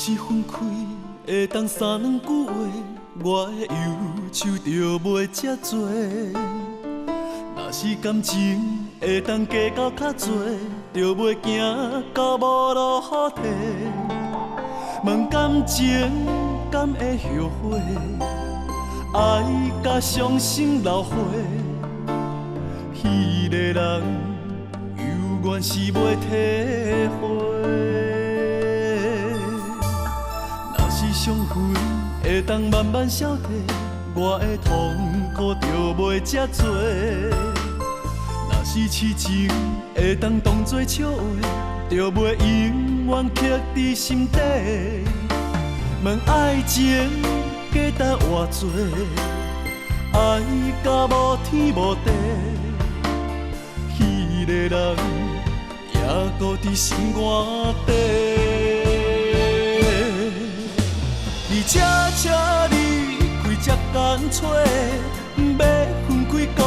是分开，会当三两句话，我的忧愁就袂遮多。若是感情会当加到较多，就袂行到无路可退。问感情敢会后悔？爱甲伤心流血，彼个人犹原是袂体会。若是伤痕会当慢慢消退，我的痛苦就袂遮多。若是痴情会当当作笑话，就袂永远刻伫心底。问爱情价值偌多，爱甲无天无地，彼个人也搁伫心肝底。你车离开这干脆，要分开搁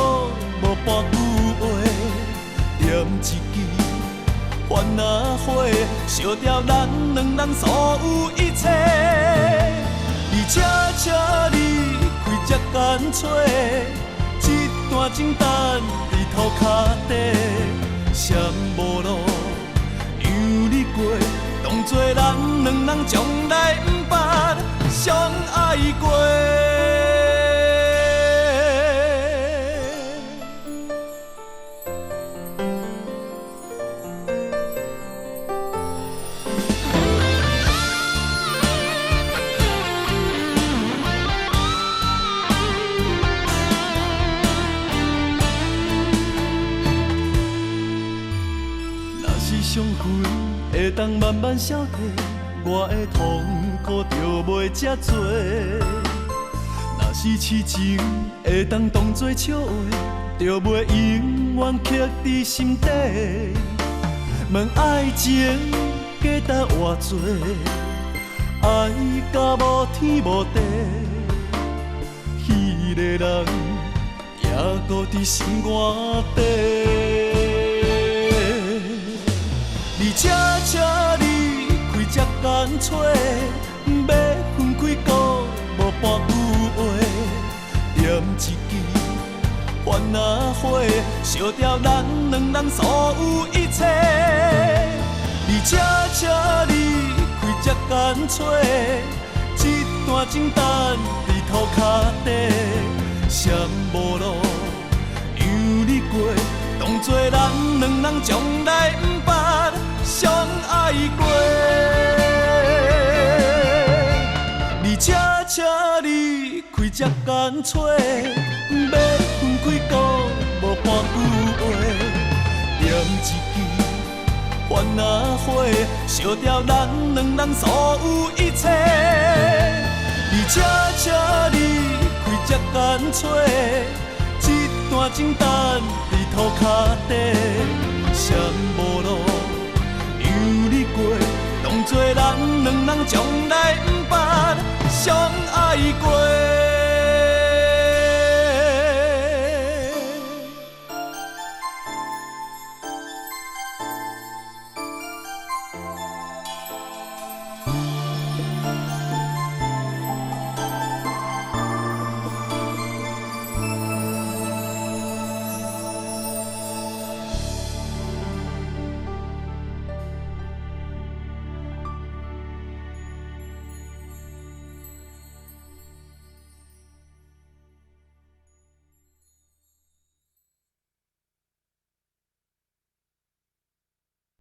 无半句话，念一支烦恼花，烧掉咱两人所有一切。你车离开这干脆，一段情等伫涂骹底，闪无路让你过，当作咱两人从来不捌相爱过。伤痕会当慢慢消退，我的痛苦就袂遮多。若是痴情会当当作笑话，就袂永远刻伫心底。问爱情价值偌多，爱甲无天无地，彼个人也搁伫心肝底。你车离开这干脆，要分开搁无半句话，念一支烦恼花，烧掉咱两人所有一切。你车离开这干脆，一段情等伫涂骹底，闪无路让你过，当作咱两人从来不捌相爱过。你车离开这干脆，要分开搁无半句话，念一支烦恼花，烧掉咱两人所有一切。你车离开这干脆，一段情等伫涂骹底，闪无路让你过，当作咱两人从来